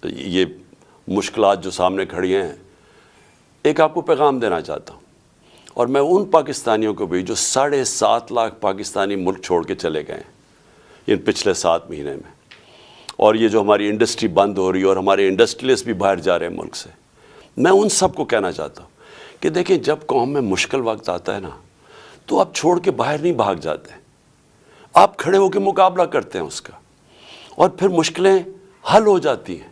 یہ مشکلات جو سامنے کھڑی ہیں، ایک آپ کو پیغام دینا چاہتا ہوں، اور میں ان پاکستانیوں کو بھی جو 7.5 لاکھ پاکستانی ملک چھوڑ کے چلے گئے ہیں ان پچھلے 7 مہینے میں، اور یہ جو ہماری انڈسٹری بند ہو رہی ہے اور ہمارے انڈسٹریلسٹ بھی باہر جا رہے ہیں ملک سے، میں ان سب کو کہنا چاہتا ہوں کہ دیکھیں، جب قوم میں مشکل وقت آتا ہے نا، تو آپ چھوڑ کے باہر نہیں بھاگ جاتے، آپ کھڑے ہو کے مقابلہ کرتے ہیں اس کا، اور پھر مشکلیں حل ہو جاتی ہیں۔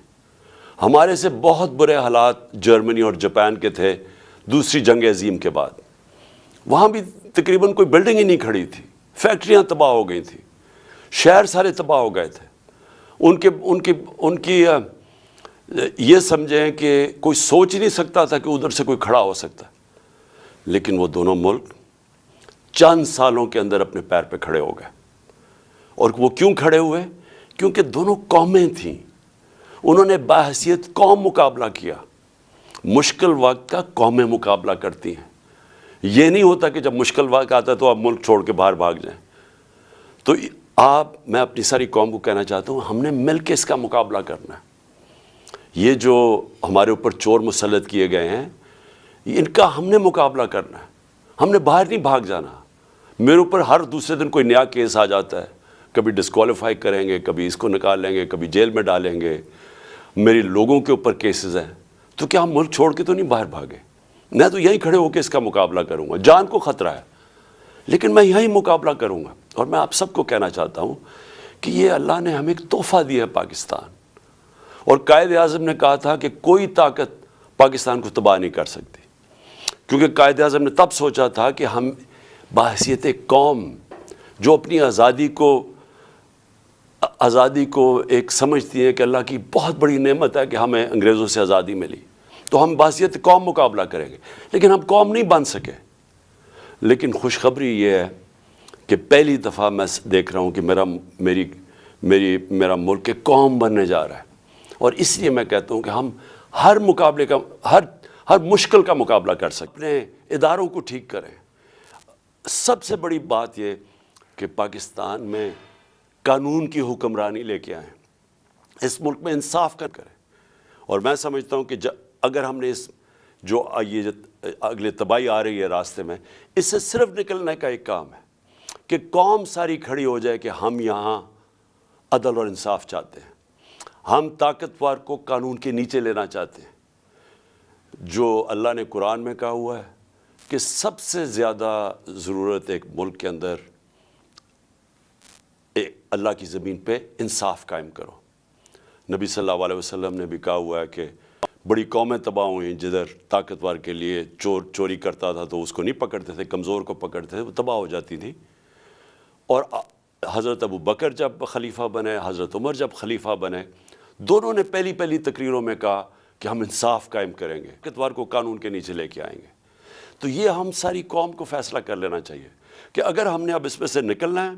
ہمارے سے بہت برے حالات جرمنی اور جاپان کے تھے دوسری جنگ عظیم کے بعد، وہاں بھی تقریباً کوئی بلڈنگ ہی نہیں کھڑی تھی، فیکٹریاں تباہ ہو گئی تھیں، شہر سارے تباہ ہو گئے تھے۔ ان کی یہ سمجھیں کہ کوئی سوچ ہی نہیں سکتا تھا کہ ادھر سے کوئی کھڑا ہو سکتا ہے، لیکن وہ دونوں ملک چند سالوں کے اندر اپنے پیر پہ کھڑے ہو گئے۔ اور وہ کیوں کھڑے ہوئے؟ کیونکہ دونوں قومیں تھیں، انہوں نے بحیثیت قوم مقابلہ کیا۔ مشکل وقت کا قومیں مقابلہ کرتی ہیں، یہ نہیں ہوتا کہ جب مشکل وقت آتا ہے تو آپ ملک چھوڑ کے باہر بھاگ جائیں۔ تو میں اپنی ساری قوم کو کہنا چاہتا ہوں، ہم نے مل کے اس کا مقابلہ کرنا ہے۔ یہ جو ہمارے اوپر چور مسلط کیے گئے ہیں، ان کا ہم نے مقابلہ کرنا ہے، ہم نے باہر نہیں بھاگ جانا۔ میرے اوپر ہر دوسرے دن کوئی نیا کیس آ جاتا ہے، کبھی ڈسکوالیفائی کریں گے، کبھی اس کو نکال لیں گے، کبھی جیل میں ڈالیں گے، میری لوگوں کے اوپر کیسز ہیں، تو کیا ہم ملک چھوڑ کے تو نہیں باہر بھاگے؟ میں تو یہیں کھڑے ہو کے اس کا مقابلہ کروں گا، جان کو خطرہ ہے لیکن میں یہیں مقابلہ کروں گا۔ اور میں آپ سب کو کہنا چاہتا ہوں کہ یہ اللہ نے ہمیں ایک تحفہ دیا ہے پاکستان، اور قائد اعظم نے کہا تھا کہ کوئی طاقت پاکستان کو تباہ نہیں کر سکتی، کیونکہ قائد اعظم نے تب سوچا تھا کہ ہم بحیثیت قوم جو اپنی آزادی کو ایک سمجھتی ہے کہ اللہ کی بہت بڑی نعمت ہے کہ ہمیں انگریزوں سے آزادی ملی، تو ہم بحیثیت قوم مقابلہ کریں گے، لیکن ہم قوم نہیں بن سکے۔ لیکن خوشخبری یہ ہے کہ پہلی دفعہ میں دیکھ رہا ہوں کہ میرا ملک ایک قوم بننے جا رہا ہے، اور اس لیے میں کہتا ہوں کہ ہم ہر مشکل کا مقابلہ کر سکتے ہیں۔ اپنے اداروں کو ٹھیک کریں۔ سب سے بڑی بات یہ کہ پاکستان میں قانون کی حکمرانی لے کے آئیں، اس ملک میں انصاف کریں، اور میں سمجھتا ہوں کہ اگر ہم نے جو اگلے تباہی آ رہی ہے راستے میں، اس سے صرف نکلنے کا ایک کام ہے کہ قوم ساری کھڑی ہو جائے کہ ہم یہاں عدل اور انصاف چاہتے ہیں، ہم طاقتور کو قانون کے نیچے لینا چاہتے ہیں۔ جو اللہ نے قرآن میں کہا ہوا ہے کہ سب سے زیادہ ضرورت ایک ملک کے اندر اللہ کی زمین پہ انصاف قائم کرو۔ نبی صلی اللہ علیہ وسلم نے بھی کہا ہوا ہے کہ بڑی قومیں تباہ ہوئیں جدھر طاقتور کے لیے چوری کرتا تھا تو اس کو نہیں پکڑتے تھے، کمزور کو پکڑتے تھے، وہ تباہ ہو جاتی تھی۔ اور حضرت ابو بکر جب خلیفہ بنے، حضرت عمر جب خلیفہ بنے، دونوں نے پہلی تقریروں میں کہا کہ ہم انصاف قائم کریں گے، طاقتور کو قانون کے نیچے لے کے آئیں گے۔ تو یہ ہم ساری قوم کو فیصلہ کر لینا چاہیے کہ اگر ہم نے اب اس میں سے نکلنا ہے،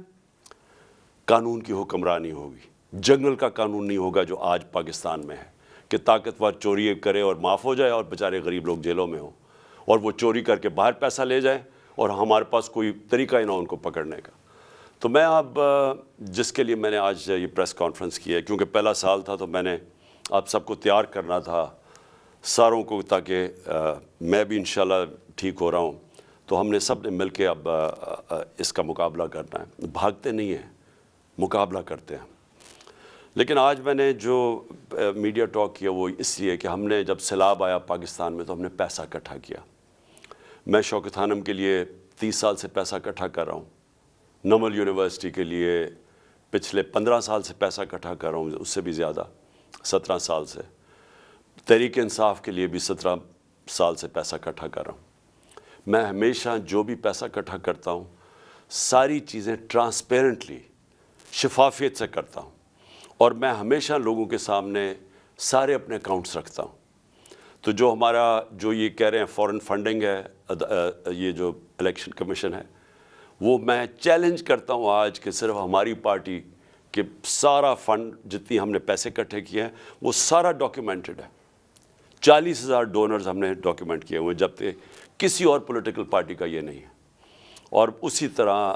قانون کی حکمرانی ہوگی، جنگل کا قانون نہیں ہوگا جو آج پاکستان میں ہے کہ طاقتور چوری کرے اور معاف ہو جائے اور بیچارے غریب لوگ جیلوں میں ہوں، اور وہ چوری کر کے باہر پیسہ لے جائیں اور ہمارے پاس کوئی طریقہ ہی نہ ان کو پکڑنے کا۔ تو میں اب جس کے لیے میں نے آج یہ پریس کانفرنس کی ہے، کیونکہ پہلا سال تھا تو میں نے آپ سب کو تیار کرنا تھا ساروں کو، تاکہ میں بھی انشاءاللہ ٹھیک ہو رہا ہوں، تو ہم نے سب نے مل کے اب اس کا مقابلہ کرنا ہے۔ بھاگتے نہیں ہیں، مقابلہ کرتے ہیں۔ لیکن آج میں نے جو میڈیا ٹاک کیا وہ اس لیے کہ ہم نے جب سیلاب آیا پاکستان میں تو ہم نے پیسہ اکٹھا کیا۔ میں شوکت خانم کے لیے 30 سال سے پیسہ اکٹھا کر رہا ہوں، نمل یونیورسٹی کے لیے پچھلے 15 سال سے پیسہ اکٹھا کر رہا ہوں، اس سے بھی زیادہ 17 سال سے، تحریک انصاف کے لیے بھی 17 سال سے پیسہ اکٹھا کر رہا ہوں۔ میں ہمیشہ جو بھی پیسہ اکٹھا کرتا ہوں ساری چیزیں ٹرانسپیرنٹلی، شفافیت سے کرتا ہوں، اور میں ہمیشہ لوگوں کے سامنے سارے اپنے اکاؤنٹس رکھتا ہوں۔ تو جو یہ کہہ رہے ہیں فورن فنڈنگ ہے، یہ جو الیکشن کمیشن ہے، وہ میں چیلنج کرتا ہوں آج کہ صرف ہماری پارٹی کہ سارا فنڈ جتنی ہم نے پیسے اکٹھے کیے ہیں وہ سارا ڈاکیومنٹڈ ہے۔ 40,000 ڈونرز ہم نے ڈاکیومنٹ کیے ہوئے، جبکہ کسی اور پولیٹیکل پارٹی کا یہ نہیں ہے۔ اور اسی طرح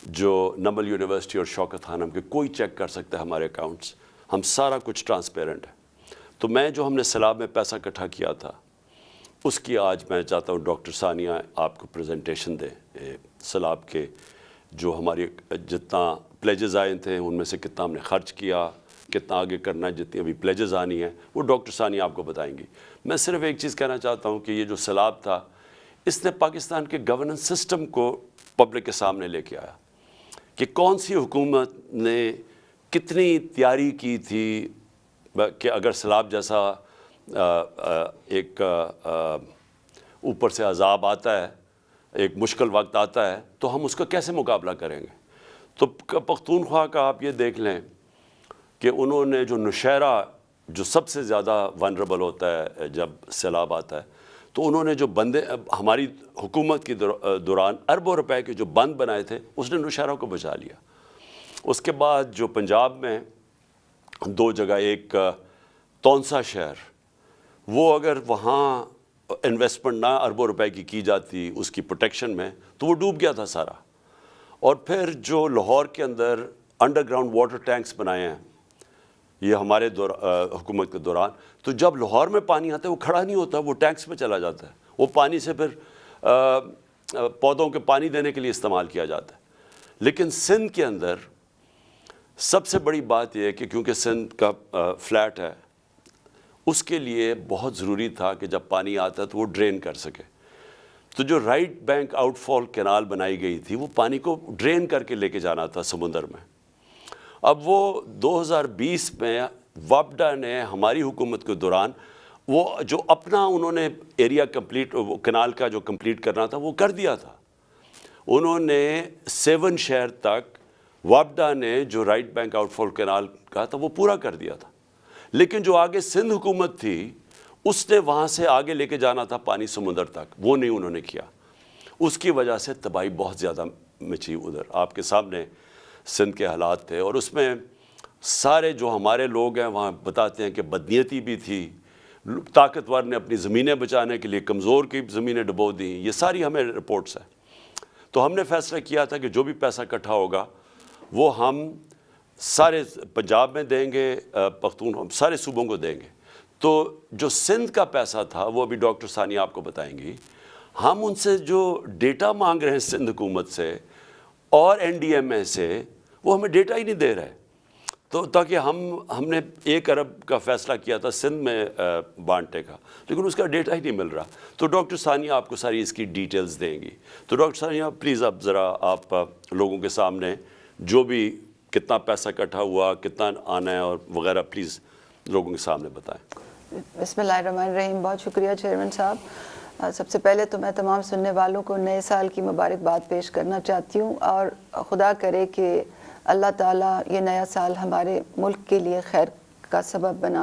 جو نمل یونیورسٹی اور شوکت خانم کے کوئی چیک کر سکتا ہے ہمارے اکاؤنٹس، ہم سارا کچھ ٹرانسپیرنٹ ہے۔ تو میں جو ہم نے سیلاب میں پیسہ اکٹھا کیا تھا اس کی آج میں چاہتا ہوں ڈاکٹر ثانیہ آپ کو پریزنٹیشن دیں سیلاب کے جو ہماری جتنا پلیجز آئے تھے ان میں سے کتنا ہم نے خرچ کیا، کتنا آگے کرنا ہے، جتنی ابھی پلیجز آنی ہیں وہ ڈاکٹر ثانیہ آپ کو بتائیں گی۔ میں صرف ایک چیز کہنا چاہتا ہوں کہ یہ جو سیلاب تھا اس نے پاکستان کے گورننس سسٹم کو پبلک کے سامنے لے کے آیا کہ کون سی حکومت نے کتنی تیاری کی تھی کہ اگر سیلاب جیسا ایک اوپر سے عذاب آتا ہے، ایک مشکل وقت آتا ہے تو ہم اس کا کیسے مقابلہ کریں گے۔ تو پختونخوا کا آپ یہ دیکھ لیں کہ انہوں نے جو نوشہرہ جو سب سے زیادہ ونربل ہوتا ہے جب سیلاب آتا ہے، تو انہوں نے جو بندے ہماری حکومت کی دوران اربوں روپے کے جو بند بنائے تھے اس نے نوشہرہ کو بچا لیا۔ اس کے بعد جو پنجاب میں دو جگہ، ایک تونسا شہر، وہ اگر وہاں انویسٹمنٹ نہ اربوں روپے کی جاتی اس کی پروٹیکشن میں تو وہ ڈوب گیا تھا سارا۔ اور پھر جو لاہور کے اندر انڈر گراؤنڈ واٹر ٹینکس بنائے ہیں یہ ہمارے حکومت کے دوران، تو جب لاہور میں پانی آتا ہے وہ کھڑا نہیں ہوتا، وہ ٹینکس میں چلا جاتا ہے، وہ پانی سے پھر پودوں کے پانی دینے کے لیے استعمال کیا جاتا ہے۔ لیکن سندھ کے اندر سب سے بڑی بات یہ ہے کہ کیونکہ سندھ کا فلیٹ ہے، اس کے لیے بہت ضروری تھا کہ جب پانی آتا ہے تو وہ ڈرین کر سکے۔ تو جو رائٹ بینک آؤٹ فال کینال بنائی گئی تھی وہ پانی کو ڈرین کر کے لے کے جانا تھا سمندر میں۔ اب وہ 2020 میں وابڈا نے ہماری حکومت کے دوران وہ جو اپنا انہوں نے ایریا کمپلیٹ کینال کا جو کمپلیٹ کرنا تھا وہ کر دیا تھا۔ انہوں نے 7 شہر تک وابڈا نے جو رائٹ بینک آؤٹ فال کینال کہا تھا وہ پورا کر دیا تھا، لیکن جو آگے سندھ حکومت تھی اس نے وہاں سے آگے لے کے جانا تھا پانی سمندر تک، وہ نہیں انہوں نے کیا۔ اس کی وجہ سے تباہی بہت زیادہ مچی ادھر، آپ کے سامنے سندھ کے حالات تھے۔ اور اس میں سارے جو ہمارے لوگ ہیں وہاں بتاتے ہیں کہ بدنیتی بھی تھی، طاقتور نے اپنی زمینیں بچانے کے لیے کمزور کی زمینیں ڈبو دیں، یہ ساری ہمیں رپورٹس ہیں۔ تو ہم نے فیصلہ کیا تھا کہ جو بھی پیسہ اکٹھا ہوگا وہ ہم سارے پنجاب میں دیں گے، سارے صوبوں کو دیں گے۔ تو جو سندھ کا پیسہ تھا وہ ابھی ڈاکٹر ثانیہ آپ کو بتائیں گی، ہم ان سے جو ڈیٹا مانگ رہے ہیں سندھ حکومت سے اور NDMA سے، وہ ہمیں ڈیٹا ہی نہیں دے رہے۔ تو تاکہ ہم نے 1 ارب کا فیصلہ کیا تھا سندھ میں بانٹنے کا، لیکن اس کا ڈیٹا ہی نہیں مل رہا۔ تو ڈاکٹر ثانیہ آپ کو ساری اس کی ڈیٹیلز دیں گی۔ تو ڈاکٹر ثانیہ پلیز اب ذرا آپ لوگوں کے سامنے جو بھی کتنا پیسہ اکٹھا ہوا، کتنا آنا ہے اور وغیرہ پلیز لوگوں کے سامنے بتائیں۔ بسم اللہ الرحمن الرحیم۔ بہت شکریہ چیئرمین صاحب۔ سب سے پہلے تو میں تمام سننے والوں کو نئے سال کی مبارکباد پیش کرنا چاہتی ہوں، اور خدا کرے کہ اللہ تعالیٰ یہ نیا سال ہمارے ملک کے لیے خیر کا سبب بنا